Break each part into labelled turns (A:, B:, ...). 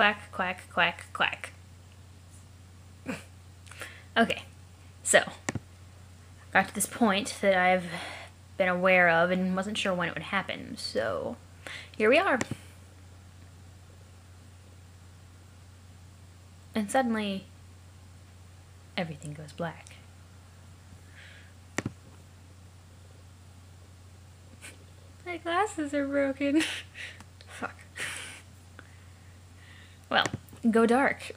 A: Quack, quack, quack, quack. Okay, so got to this point that I've been aware of and wasn't sure when it would happen, so here we are. And suddenly, everything goes black. My glasses are broken. Fuck. Well, go dark.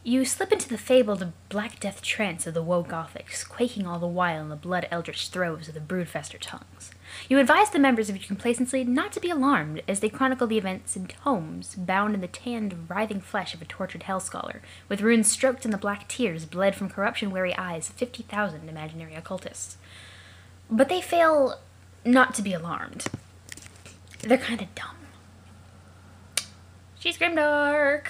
A: You slip into the fabled Black Death trance of the woe Gothics, quaking all the while in the blood-eldritch throes of the broodfester tongues. You advise the members of your complacency not to be alarmed as they chronicle the events in tomes bound in the tanned, writhing flesh of a tortured hell-scholar, with runes stroked in the black tears bled from corruption-weary eyes of 50,000 imaginary occultists. But they fail not to be alarmed. They're kind of dumb. She's grimdark.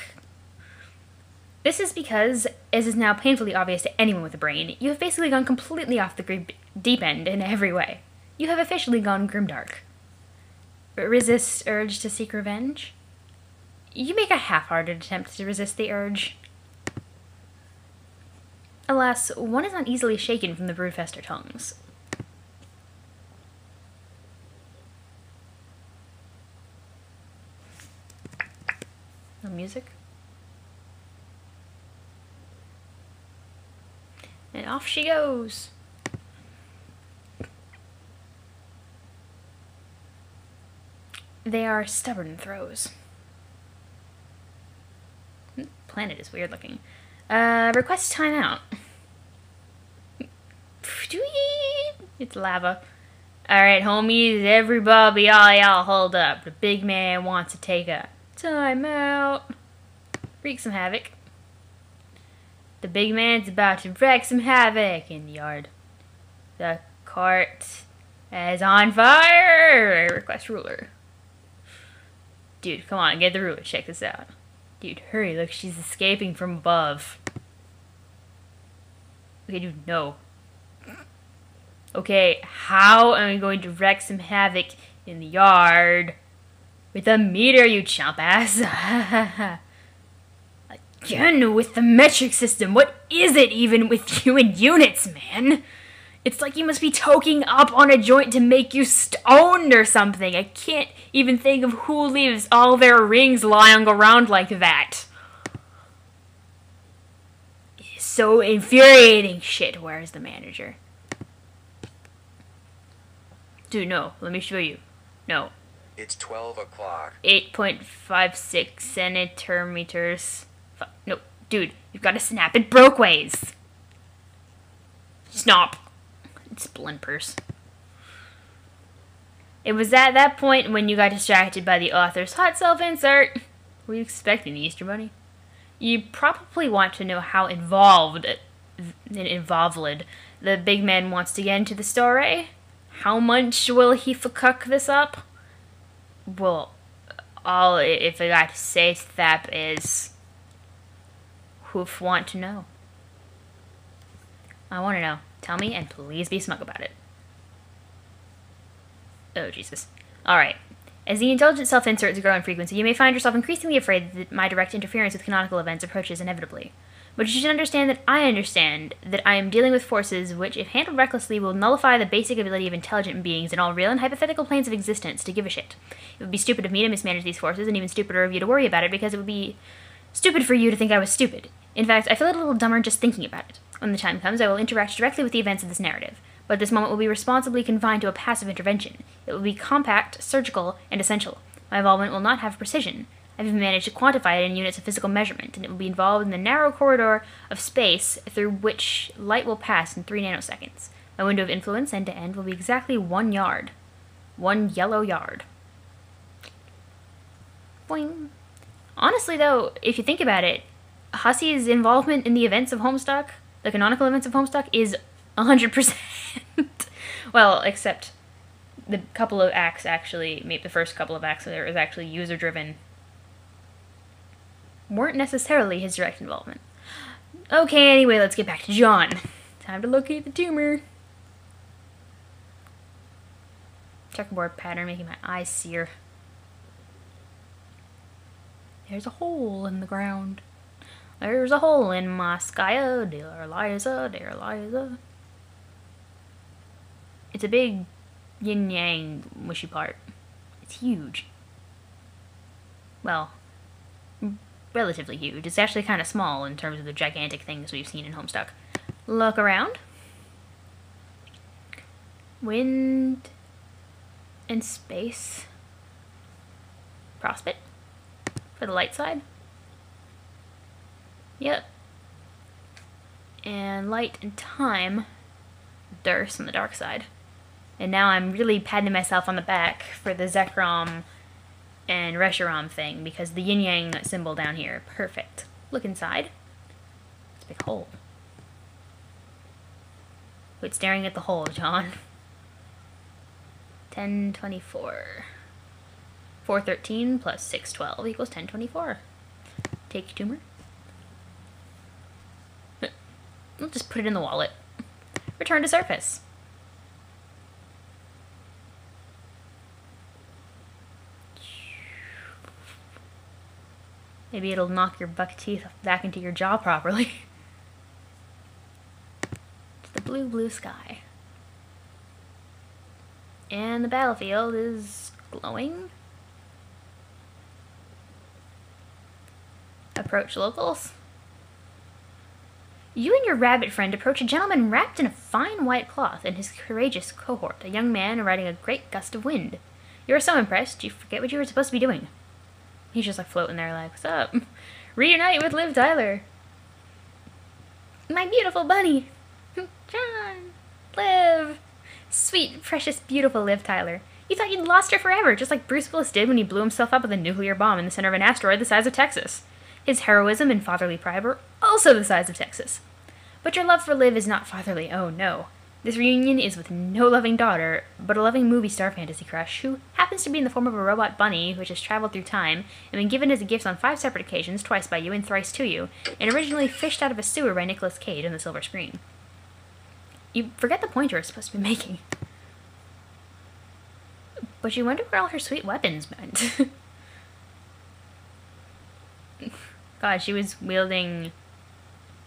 A: This is because, as is now painfully obvious to anyone with a brain, you have basically gone completely off the deep end in every way. You have officially gone grimdark. Resist urge to seek revenge? You make a half-hearted attempt to resist the urge. Alas, one is not easily shaken from the broodfester tongues. No music? And off she goes. They are stubborn throws. Planet is weird looking. Request timeout. It's lava. Alright, homies, everybody, all y'all hold up. The big man wants to take a timeout. Wreak some havoc. The big man's about to wreak some havoc in the yard. The cart is on fire! Request ruler. Dude, come on, get the ruler. Check this out. Dude, hurry. Look, she's escaping from above. Okay, dude, no. Okay, how am I going to wreak some havoc in the yard? With a meter, you chump ass. Again, with the metric system. What is it even with you and units, man? It's like you must be toking up on a joint to make you stoned or something. I can't even think of who leaves all their rings lying around like that. It's so infuriating. Shit, where's the manager? Dude, no. Let me show you. No.
B: It's 12 o'clock.
A: 8.56 centimeters. No, dude, you've got to snap it brokeways. Snap. It's splinters. It was at that point when you got distracted by the author's hot self-insert. Were you expecting the Easter Bunny? You probably want to know how involved the big man wants to get into the story. How much will he fuck this up? Well, all if I got to say to that is, who'f want to know? I want to know. Tell me, and please be smug about it. Oh, Jesus. Alright. As the indulgent self-inserts grow in frequency, you may find yourself increasingly afraid that my direct interference with canonical events approaches inevitably. But you should understand that I am dealing with forces which, if handled recklessly, will nullify the basic ability of intelligent beings in all real and hypothetical planes of existence to give a shit. It would be stupid of me to mismanage these forces, and even stupider of you to worry about it, because it would be stupid for you to think I was stupid. In fact, I feel a little dumber just thinking about it. When the time comes, I will interact directly with the events of this narrative. But this moment will be responsibly confined to a passive intervention. It will be compact, surgical, and essential. My involvement will not have precision. I've even managed to quantify it in units of physical measurement, and it will be involved in the narrow corridor of space through which light will pass in 3 nanoseconds. My window of influence, end to end, will be exactly 1 yard. 1 yellow yard. Boing. Honestly, though, if you think about it, Hussey's involvement in the events of Homestuck, the canonical events of Homestuck, is 100%. Well, except the couple of acts actually, maybe the first couple of acts that was actually user-driven, weren't necessarily his direct involvement. Okay, anyway, let's get back to John. Time to locate the tumor. Checkerboard pattern making my eyes sear. There's a hole in the ground. There's a hole in my sky, dear Liza, dear Liza. It's a big yin-yang mushy part. It's huge. Well, relatively huge. It's actually kind of small in terms of the gigantic things we've seen in Homestuck. Look around. Wind and space. Prospect for the light side. Yep. And light and time. Durst on the dark side. And now I'm really patting myself on the back for the Zekrom and Reshiram thing, because the yin-yang symbol down here, perfect. Look inside. It's a big hole. Quit staring at the hole, John. 1024. 413 plus 612 equals 1024. Take tumor. I'll just put it in the wallet. Return to surface. Maybe it'll knock your buck teeth back into your jaw properly. It's the blue, blue sky. And the battlefield is glowing. Approach locals. You and your rabbit friend approach a gentleman wrapped in a fine white cloth and his courageous cohort, a young man riding a great gust of wind. You are so impressed, you forget what you were supposed to be doing. He's just like floating there like, what's up? Reunite with Liv Tyler. My beautiful bunny. John. Liv. Sweet, precious, beautiful Liv Tyler. You thought you'd lost her forever, just like Bruce Willis did when he blew himself up with a nuclear bomb in the center of an asteroid the size of Texas. His heroism and fatherly pride were also the size of Texas. But your love for Liv is not fatherly, oh no. This reunion is with no loving daughter, but a loving movie star fantasy crush, who happens to be in the form of a robot bunny which has traveled through time and been given as a gift on 5 separate occasions, twice by you and thrice to you, and originally fished out of a sewer by Nicolas Cage on the silver screen. You forget the point you were supposed to be making. But you wonder where all her sweet weapons went. God, she was wielding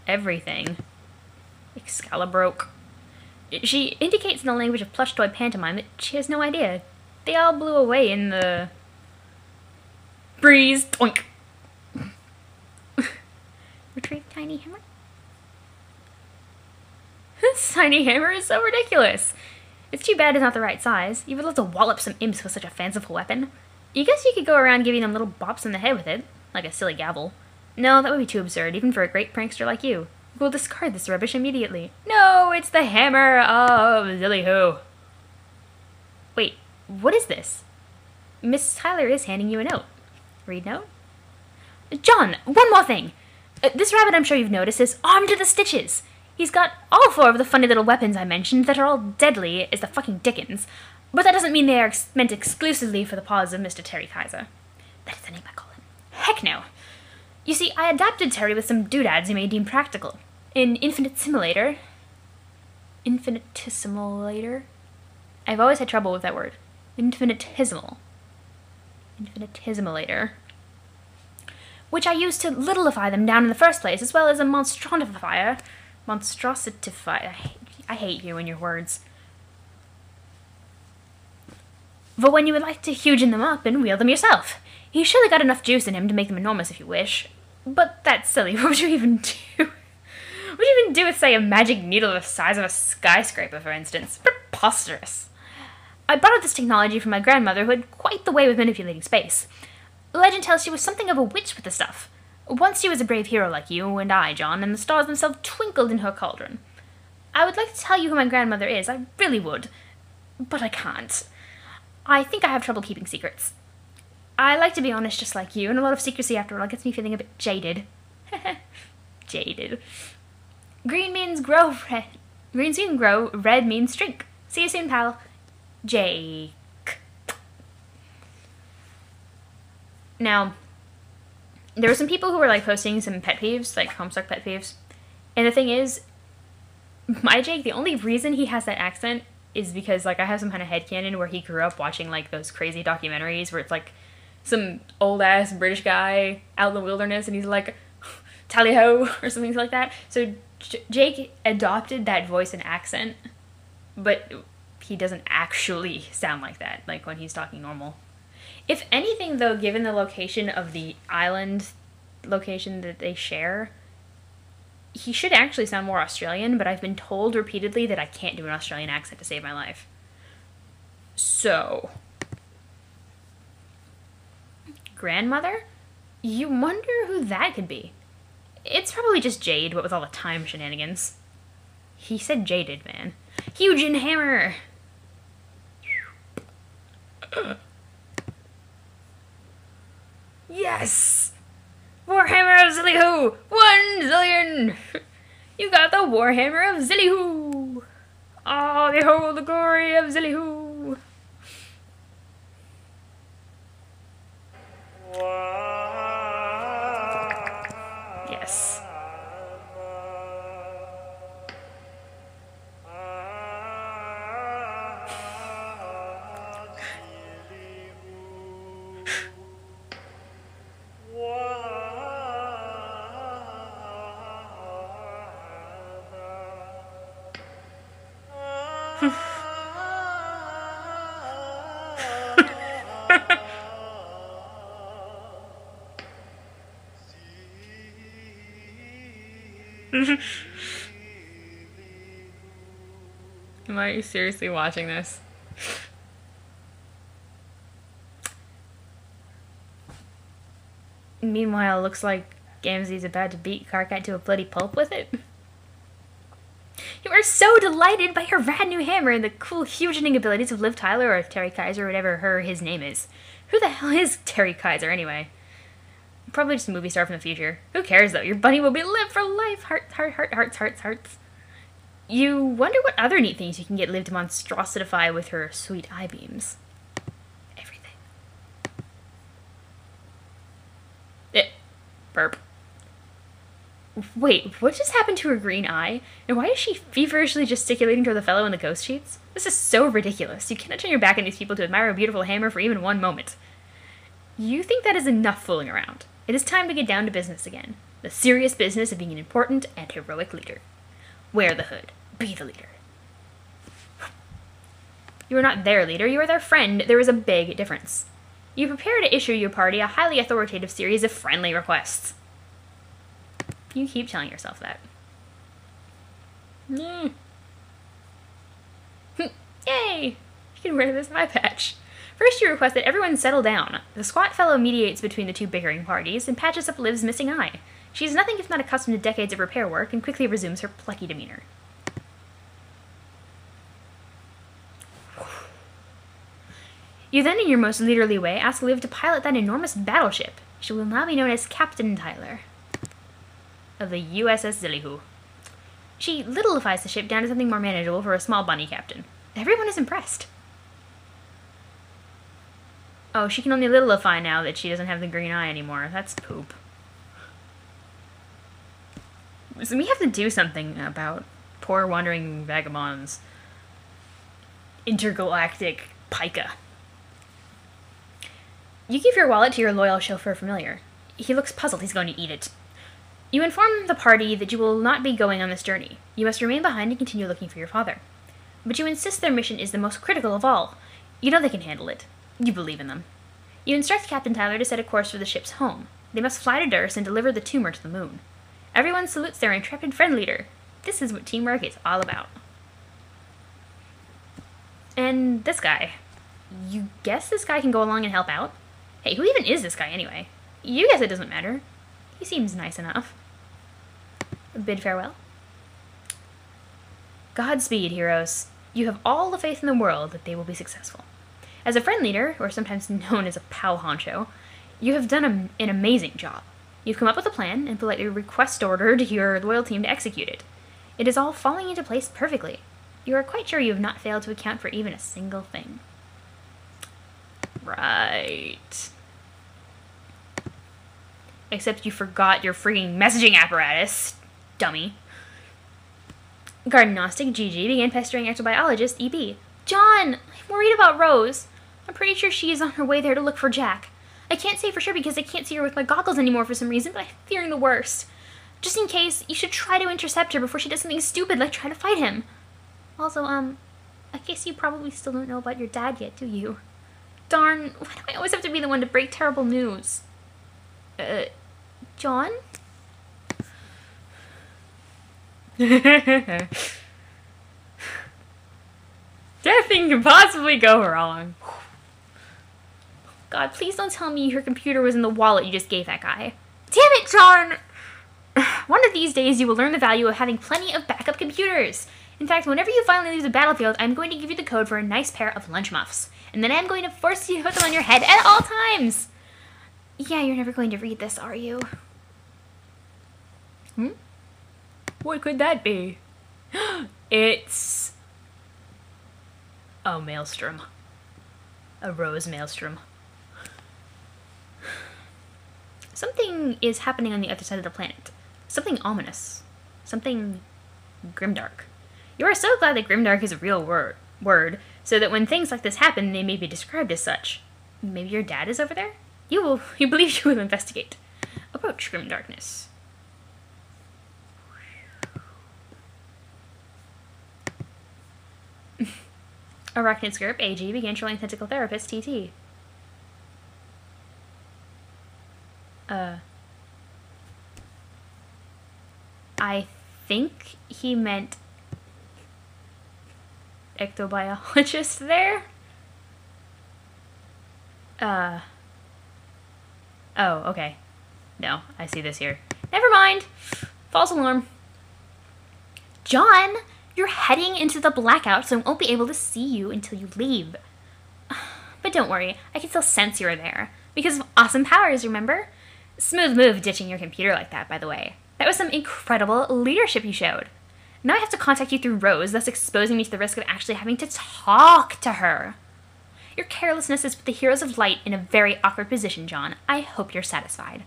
A: everything. Excalibroke. She indicates in the language of plush toy pantomime that she has no idea. They all blew away in the breeze. Oink. Retrieve tiny hammer. This tiny hammer is so ridiculous. It's too bad it's not the right size. You would love to wallop some imps with such a fanciful weapon. You guess you could go around giving them little bops in the head with it, like a silly gavel. No, that would be too absurd, even for a great prankster like you. We'll discard this rubbish immediately. No, it's the hammer of Zilly-Hoo. Wait, what is this? Miss Tyler is handing you a note. Read note? John, one more thing. This rabbit, I'm sure you've noticed, is armed to the stitches. He's got all 4 of the funny little weapons I mentioned that are all deadly as the fucking dickens. But that doesn't mean they are meant exclusively for the paws of Mr. Terry Kaiser. That is the name I call him. Heck no. You see, I adapted Terry with some doodads you may deem practical. In Infinitesimulator. Infinitesimulator? I've always had trouble with that word. Infinitesimal. Infinitesimulator. Which I used to littlify them down in the first place, as well as a monstrosifier. Monstrositifier. I hate you and your words. But when you would like to hugen them up and wield them yourself. He's surely got enough juice in him to make them enormous if you wish. But that's silly. What would you even do? What would you even do with, say, a magic needle the size of a skyscraper, for instance? Preposterous. I borrowed this technology from my grandmother, who had quite the way with manipulating space. Legend tells she was something of a witch with the stuff. Once she was a brave hero like you and I, John, and the stars themselves twinkled in her cauldron. I would like to tell you who my grandmother is, I really would. But I can't. I think I have trouble keeping secrets. I like to be honest just like you, and a lot of secrecy after all gets me feeling a bit jaded. Jaded. Green means grow red. Green means grow, red means shrink. See you soon, pal. Jake. Now, there were some people who were like posting some pet peeves, like Homestuck pet peeves. And the thing is, my Jake, the only reason he has that accent is because like I have some kind of headcanon where he grew up watching like those crazy documentaries where it's like some old-ass British guy out in the wilderness, and he's like, tally-ho, or something like that. So Jake adopted that voice and accent, but he doesn't actually sound like that, like when he's talking normal. If anything, though, given the location of the island location that they share, he should actually sound more Australian, but I've been told repeatedly that I can't do an Australian accent to save my life. So, grandmother? You wonder who that could be. It's probably just Jade, what with all the time shenanigans. He said jaded, man. Huge hammer! Yes! Warhammer of Zillyhoo! 1 zillion! You got the Warhammer of Zillyhoo! Ah, behold the glory of Zillyhoo! Yes. Am I seriously watching this? Meanwhile, looks like Gamzee's about to beat Karkat to a bloody pulp with it. You are so delighted by her rad new hammer and the cool hugening abilities of Liv Tyler or Terry Kaiser or whatever his name is. Who the hell is Terry Kaiser anyway? Probably just a movie star from the future. Who cares though? Your bunny will be Liv for life. Hearts. You wonder what other neat things you can get Liv to monstrositify with her sweet eye beams. Everything. Burp. Wait, what just happened to her green eye? And why is she feverishly gesticulating toward the fellow in the ghost sheets? This is so ridiculous. You cannot turn your back on these people to admire a beautiful hammer for even one moment. You think that is enough fooling around. It is time to get down to business again. The serious business of being an important and heroic leader. Wear the hood. Be the leader. You are not their leader, you are their friend. There is a big difference. You prepare to issue your party a highly authoritative series of friendly requests. You keep telling yourself that. Yay! You can wear this eye patch. First, you request that everyone settle down. The squat fellow mediates between the two bickering parties and patches up Liv's missing eye. She is nothing if not accustomed to decades of repair work and quickly resumes her plucky demeanor. You then, in your most leaderly way, ask Liv to pilot that enormous battleship. She will now be known as Captain Tyler of the USS Zillyhoo. She littleifies the ship down to something more manageable for a small bunny captain. Everyone is impressed. Oh, she can only littleify now that she doesn't have the green eye anymore. That's poop. So we have to do something about poor wandering vagabonds. Intergalactic pica. You give your wallet to your loyal chauffeur familiar. He looks puzzled. He's going to eat it. You inform the party that you will not be going on this journey. You must remain behind and continue looking for your father. But you insist their mission is the most critical of all. You know they can handle it. You believe in them. You instruct Captain Tyler to set a course for the ship's home. They must fly to Durst and deliver the tumor to the moon. Everyone salutes their intrepid friend leader. This is what teamwork is all about. And this guy. You guess this guy can go along and help out? Hey, who even is this guy anyway? You guess it doesn't matter. He seems nice enough. Bid farewell. Godspeed, heroes. You have all the faith in the world that they will be successful. As a friend leader, or sometimes known as a pal honcho, you have done an amazing job. You've come up with a plan and politely ordered your loyal team to execute it. It is all falling into place perfectly. You are quite sure you have not failed to account for even a single thing. Right. Except you forgot your freaking messaging apparatus, dummy. Garden Gnostic GG began pestering exobiologist EB. John, I'm worried about Rose. I'm pretty sure she is on her way there to look for Jack. I can't say for sure because I can't see her with my goggles anymore for some reason, but I'm fearing the worst. Just in case, you should try to intercept her before she does something stupid like try to fight him. Also, I guess you probably still don't know about your dad yet, do you? Darn, why do I always have to be the one to break terrible news? John? Nothing can possibly go wrong. God, please don't tell me her computer was in the wallet you just gave that guy. Damn it, John! One of these days you will learn the value of having plenty of backup computers. In fact, whenever you finally leave the battlefield, I'm going to give you the code for a nice pair of lunch muffs. And then I'm going to force you to put them on your head at all times. Yeah, you're never going to read this, are you? What could that be? It's... oh, maelstrom. A rose maelstrom. Something is happening on the other side of the planet. Something ominous. Something grimdark. You are so glad that grimdark is a real word, so that when things like this happen, they may be described as such. Maybe your dad is over there? You believe you will investigate. Approach grimdarkness. Arachnid Skirp, AG, began trolling tentacle therapist, TT. I think he meant ectobiologist there? Oh, okay. No, I see this here. Never mind. False alarm. John, you're heading into the blackout, so I won't be able to see you until you leave. But don't worry, I can still sense you're there. Because of awesome powers, remember? Smooth move ditching your computer like that, by the way. That was some incredible leadership you showed. Now I have to contact you through Rose, thus exposing me to the risk of actually having to talk to her. Your carelessness has put the heroes of light in a very awkward position, John. I hope you're satisfied.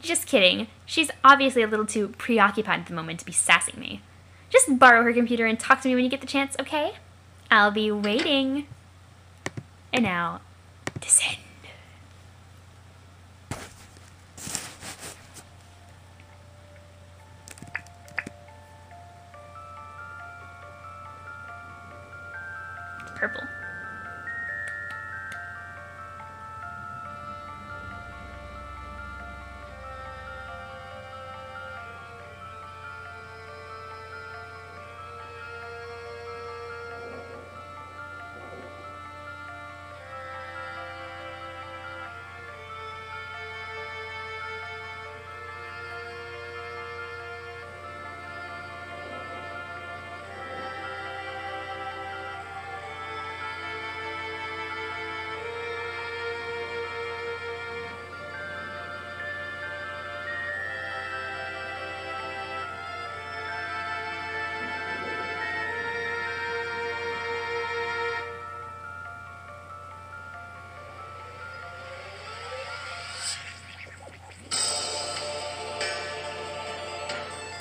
A: Just kidding. She's obviously a little too preoccupied at the moment to be sassing me. Just borrow her computer and talk to me when you get the chance, okay? I'll be waiting. And now, descend. Purple.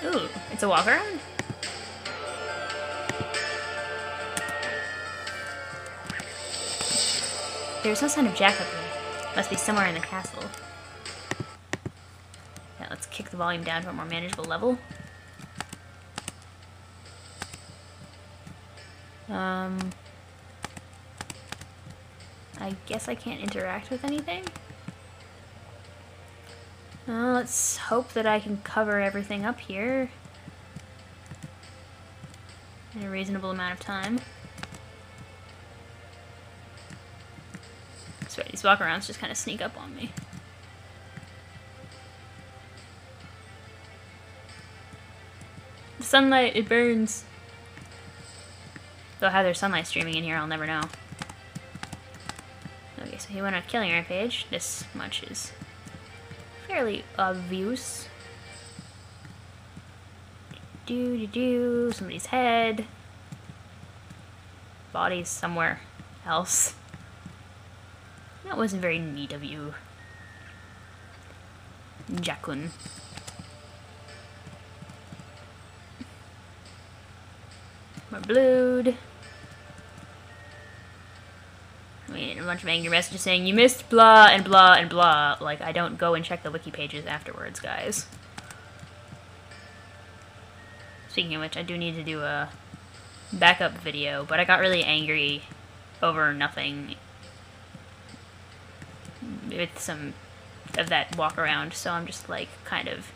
A: Ooh, it's a walk around? There's no sign of Jack up here. Must be somewhere in the castle. Yeah, let's kick the volume down to a more manageable level. I guess I can't interact with anything? Let's hope that I can cover everything up here in a reasonable amount of time. That's right, these walk-arounds just kind of sneak up on me. The sunlight, it burns. Though how there's sunlight streaming in here, I'll never know. Okay, so he went on a killing rampage. This much is fairly obvious. Somebody's head. Body's somewhere else. That wasn't very neat of you, Jacqueline. More blood. mean, a bunch of angry messages saying, you missed blah and blah and blah. Like, I don't go and check the wiki pages afterwards, guys. Speaking of which, I do need to do a backup video, but I got really angry over nothing with some of that walk around, so I'm just like, kind of,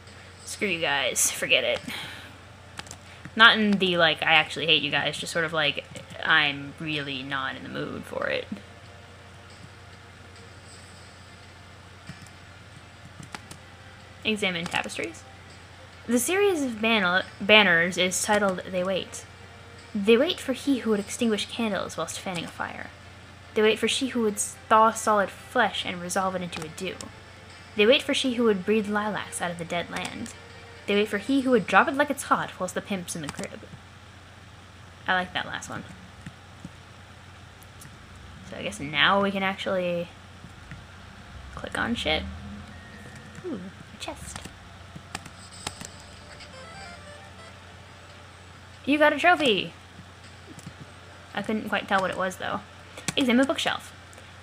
A: screw you guys, forget it. Not in the, like, I actually hate you guys, just sort of like, I'm really not in the mood for it. Examine tapestries. The series of banners is titled They Wait. They wait for he who would extinguish candles whilst fanning a fire. They wait for she who would thaw solid flesh and resolve it into a dew. They wait for she who would breed lilacs out of the dead land. They wait for he who would drop it like it's hot whilst the pimp's in the crib. I like that last one. So I guess now we can actually click on shit. Ooh, a chest. You got a trophy! I couldn't quite tell what it was, though. Examine bookshelf.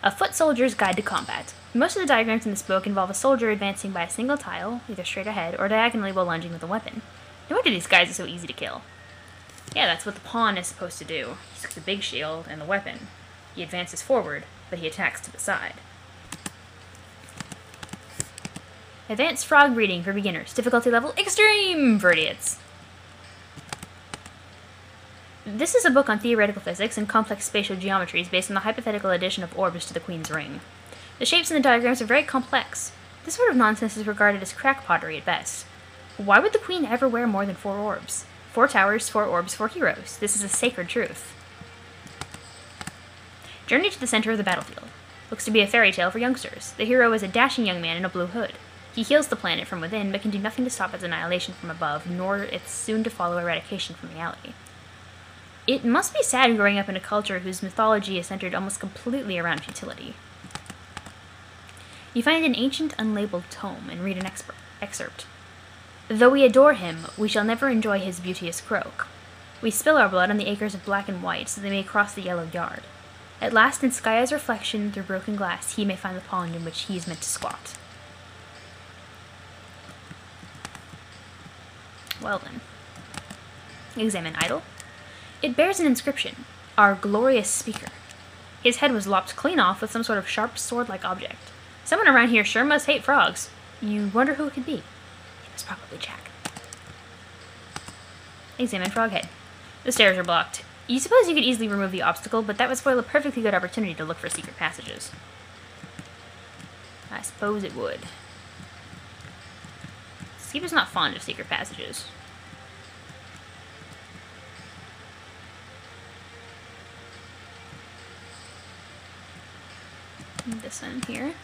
A: A Foot Soldier's Guide to Combat. Most of the diagrams in this book involve a soldier advancing by a single tile, either straight ahead or diagonally while lunging with a weapon. No wonder these guys are so easy to kill. Yeah, that's what the pawn is supposed to do. He's got the big shield and the weapon. He advances forward, but he attacks to the side. Advanced Frog Breeding for beginners. Difficulty level Extreme for idiots. This is a book on theoretical physics and complex spatial geometries based on the hypothetical addition of orbs to the Queen's ring. The shapes in the diagrams are very complex. This sort of nonsense is regarded as crackpottery at best. Why would the Queen ever wear more than 4 orbs? 4 towers, 4 orbs, 4 heroes. This is a sacred truth. Journey to the center of the battlefield. Looks to be a fairy tale for youngsters. The hero is a dashing young man in a blue hood. He heals the planet from within, but can do nothing to stop its annihilation from above, nor its soon-to-follow eradication from reality. It must be sad growing up in a culture whose mythology is centered almost completely around futility. You find an ancient, unlabeled tome and read an excerpt. Though we adore him, we shall never enjoy his beauteous croak. We spill our blood on the acres of black and white so they may cross the yellow yard. At last, in Skya's reflection through broken glass, he may find the pond in which he is meant to squat. Well then. Examine idol. It bears an inscription, Our Glorious Speaker. His head was lopped clean off with some sort of sharp sword-like object. Someone around here sure must hate frogs. You wonder who it could be. It was probably Jack. Examine Froghead. The stairs are blocked. You suppose you could easily remove the obstacle, but that would spoil a perfectly good opportunity to look for secret passages. I suppose it would. Skeeter's not fond of secret passages. This one here.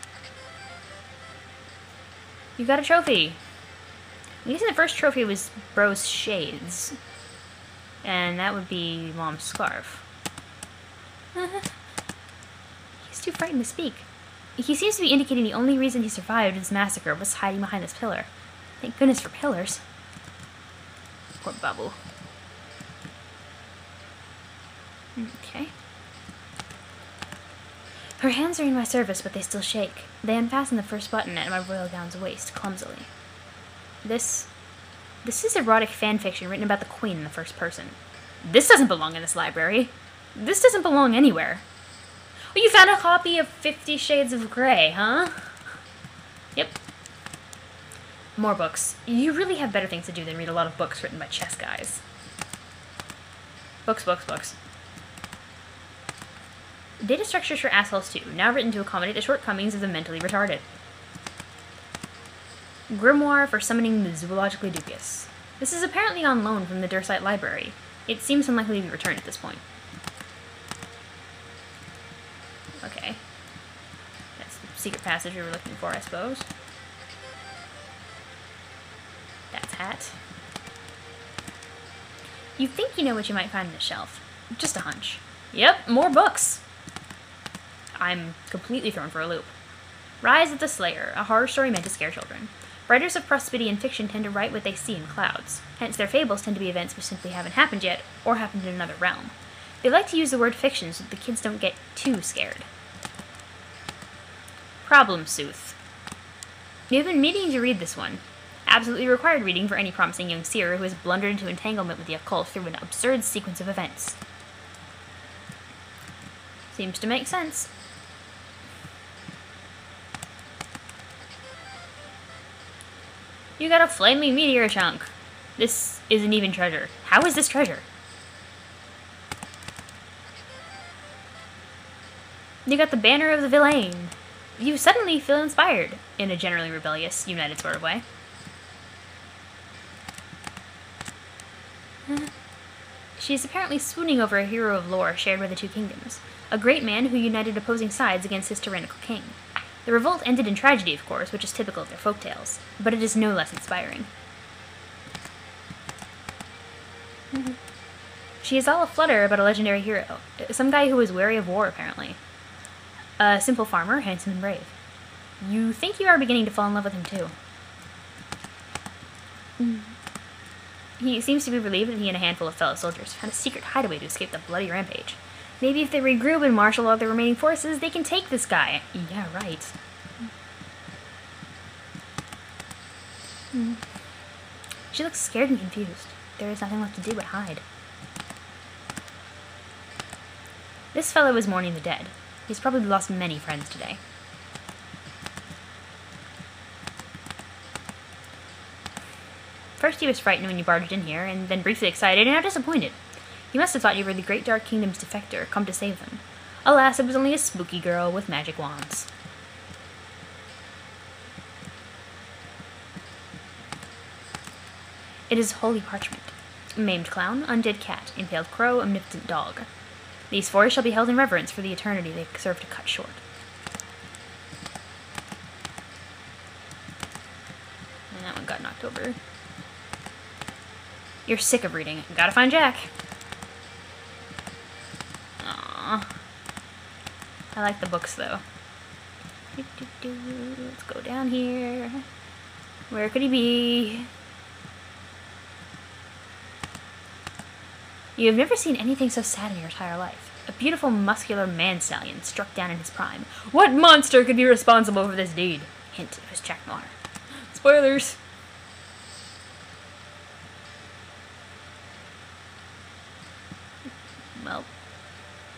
A: You got a trophy! I'm guessing the first trophy was Bro's shades. And that would be Mom's scarf. He's too frightened to speak. He seems to be indicating the only reason he survived this massacre was hiding behind this pillar. Thank goodness for pillars. Poor Babu. Okay. Her hands are in my service, but they still shake. They unfasten the first button at my royal gown's waist, clumsily. This is erotic fanfiction written about the Queen in the first person. This doesn't belong in this library. This doesn't belong anywhere. Oh, you found a copy of 50 Shades of Grey, huh? Yep. More books. You really have better things to do than read a lot of books written by chess guys. Books, books, books. Data structures for assholes too, now written to accommodate the shortcomings of the mentally retarded. Grimoire for summoning the zoologically dubious. This is apparently on loan from the Dursite Library. It seems unlikely to be returned at this point. Okay. That's the secret passage we were looking for, I suppose. That's hat. You think you know what you might find on the shelf. Just a hunch. Yep, more books! I'm completely thrown for a loop. Rise of the Slayer, a horror story meant to scare children. Writers of prosperity and fiction tend to write what they see in clouds. Hence, their fables tend to be events which simply haven't happened yet, or happened in another realm. They like to use the word fiction so that the kids don't get too scared. Problem Sooth. You've been meaning to read this one. Absolutely required reading for any promising young seer who has blundered into entanglement with the occult through an absurd sequence of events. Seems to make sense. You got a flaming meteor chunk. This isn't even treasure. How is this treasure? You got the banner of the villain. You suddenly feel inspired, in a generally rebellious, united sort of way. She is apparently swooning over a hero of lore shared by the two kingdoms, a great man who united opposing sides against his tyrannical king. The revolt ended in tragedy, of course, which is typical of their folktales, but it is no less inspiring. She is all aflutter about a legendary hero, some guy who is wary of war, apparently. A simple farmer, handsome and brave. You think you are beginning to fall in love with him, too. He seems to be relieved that he and a handful of fellow soldiers found a secret hideaway to escape the bloody rampage. Maybe if they regroup and marshal all their remaining forces, they can take this guy. Yeah, right. She looks scared and confused. There is nothing left to do but hide. This fellow is mourning the dead. He's probably lost many friends today. First he was frightened when you barged in here, and then briefly excited, and now disappointed. He must have thought you were the Great Dark Kingdom's defector, come to save them. Alas, it was only a spooky girl with magic wands. It is holy parchment. Maimed clown, undead cat, impaled crow, omnipotent dog. These four shall be held in reverence for the eternity they serve to cut short. And that one got knocked over. You're sick of reading. Gotta find Jack. Aww. I like the books, though. Let's go down here. Where could he be? You have never seen anything so sad in your entire life. A beautiful, muscular man-stallion struck down in his prime. What monster could be responsible for this deed? Hint, it was Jack Noir. Spoilers! Well,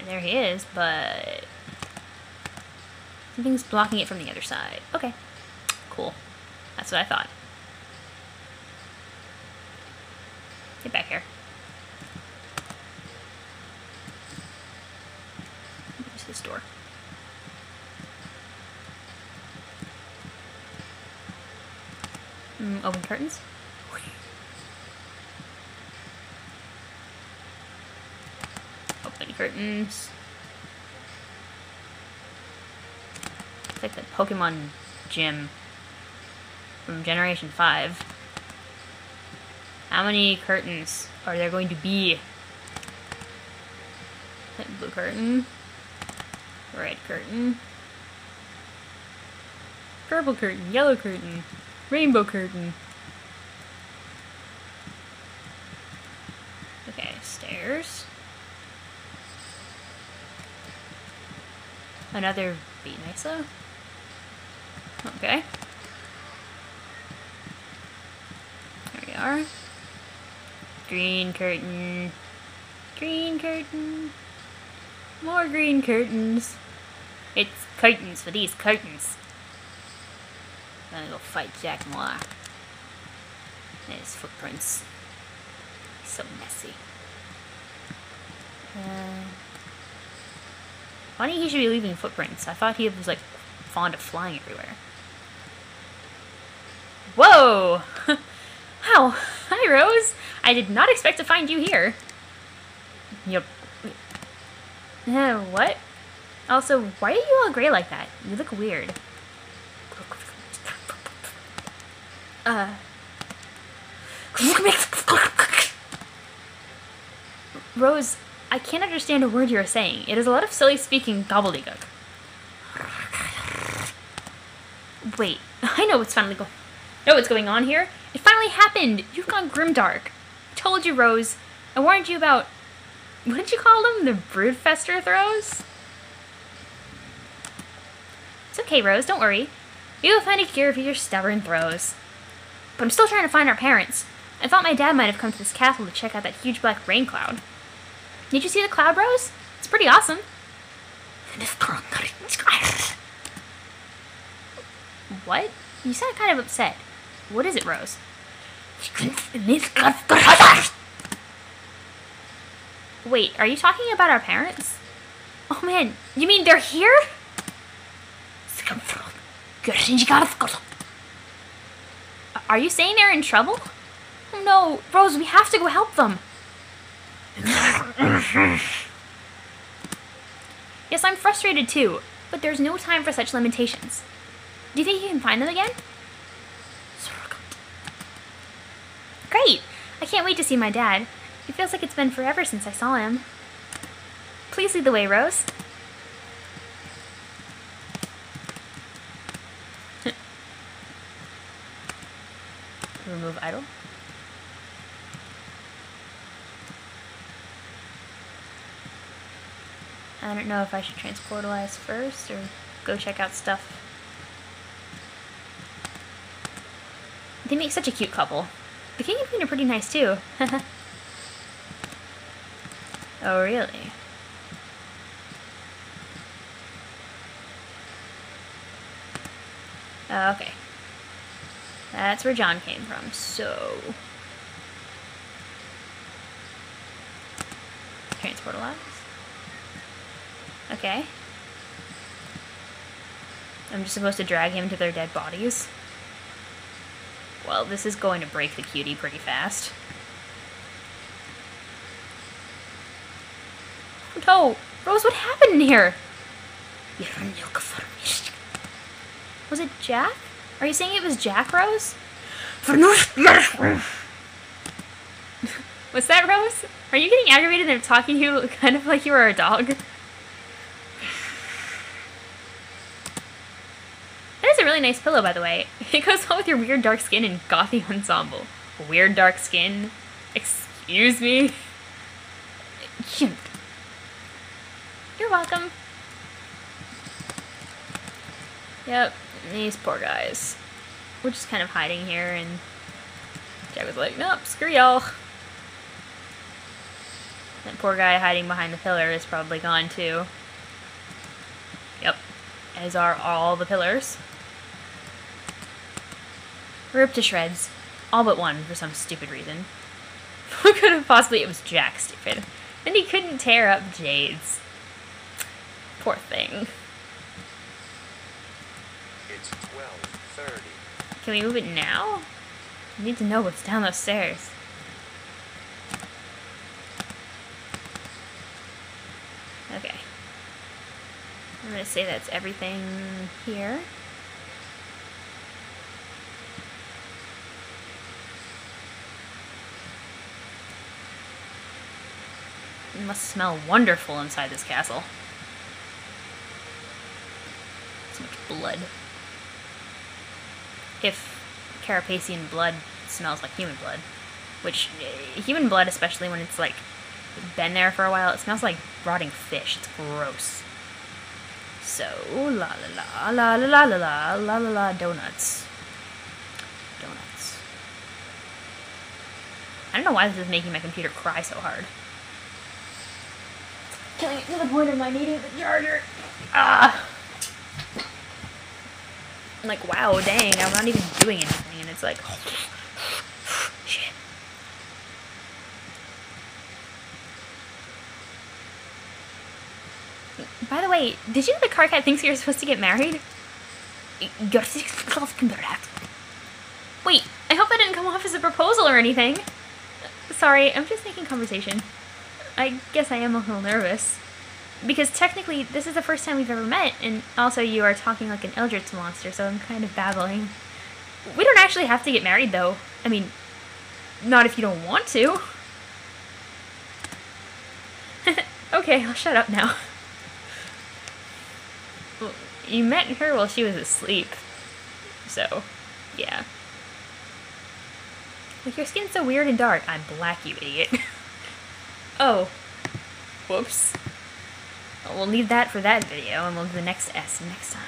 A: there he is, but something's blocking it from the other side. Okay, cool. That's what I thought. Get back here. Use this door. Open curtains. Open curtains. It's like the Pokemon gym from Generation 5. How many curtains are there going to be? Blue curtain. Red curtain. Purple curtain. Yellow curtain. Rainbow curtain. Okay, stairs. Another beat mesa. Okay. There we are. Green curtain. Green curtain. More green curtains. It's curtains for these curtains. I'm gonna go fight Jack Noir. And his footprints. He's so messy. Funny he should be leaving footprints. I thought he was like fond of flying everywhere. Whoa! Wow. Hi, Rose. I did not expect to find you here. Yep. What? Also, why are you all gray like that? You look weird. Rose, I can't understand a word you're saying. It is a lot of silly speaking gobbledygook. Wait, I know what's going on here. It finally happened. You've gone grimdark. I told you, Rose. I warned you about, what did you call them? The broodfester throws? It's okay, Rose, don't worry. We will find a cure for your stubborn throws. But I'm still trying to find our parents. I thought my dad might have come to this castle to check out that huge black rain cloud. Did you see the cloud, Rose? It's pretty awesome. What? You sound kind of upset. What is it, Rose? Wait, are you talking about our parents? Oh man, you mean they're here? Are you saying they're in trouble? Oh no, Rose, we have to go help them. Yes, I'm frustrated too, but there's no time for such limitations. Do you think you can find them again? Great! I can't wait to see my dad. It feels like it's been forever since I saw him. Please lead the way, Rose. Remove idle. I don't know if I should transportalize first or go check out stuff. They make such a cute couple. The king and queen are pretty nice too. Oh, really? Okay. That's where John came from, so... Transportalize. Okay. I'm just supposed to drag him to their dead bodies. Well, this is going to break the cutie pretty fast. No! Rose, what happened in here? Was it Jack? Are you saying it was Jack, Rose? What's that, Rose? Are you getting aggravated and they're talking to you kind of like you were a dog? That is a really nice pillow, by the way. It goes well with your weird dark skin and gothy ensemble. Weird dark skin? Excuse me? You're welcome. Yep, these poor guys. We're just kind of hiding here, and Jack was like, nope, screw y'all. That poor guy hiding behind the pillar is probably gone too. Yep, as are all the pillars. Ripped to shreds. All but one, for some stupid reason. What could have possibly... It was Jack, stupid. And he couldn't tear up Jade's. Poor thing.
B: It's 12:30.
A: Can we move it now? I need to know what's down those stairs. Okay. I'm gonna say that's everything here. It must smell wonderful inside this castle. So much blood. If Carapacian blood smells like human blood. Which, human blood, especially when it's like been there for a while, it smells like rotting fish. It's gross. So, la la la la la la la la la la donuts. Donuts. I don't know why this is making my computer cry so hard. Killing it to the point of my needing the charger. Ah! I'm like, wow, dang, I'm not even doing anything, and it's like, shit. By the way, did you know the car cat thinks you're supposed to get married? Wait, I hope that didn't come off as a proposal or anything. Sorry, I'm just making conversation. I guess I am a little nervous. Because technically, this is the first time we've ever met, and also you are talking like an Eldritch monster, so I'm kind of babbling. We don't actually have to get married, though. I mean, not if you don't want to. Okay, I'll shut up now. Well, you met her while she was asleep. So, yeah. Like, your skin's so weird and dark. I'm black, you idiot. Oh. Whoops. We'll leave that for that video, and we'll do the next S next time.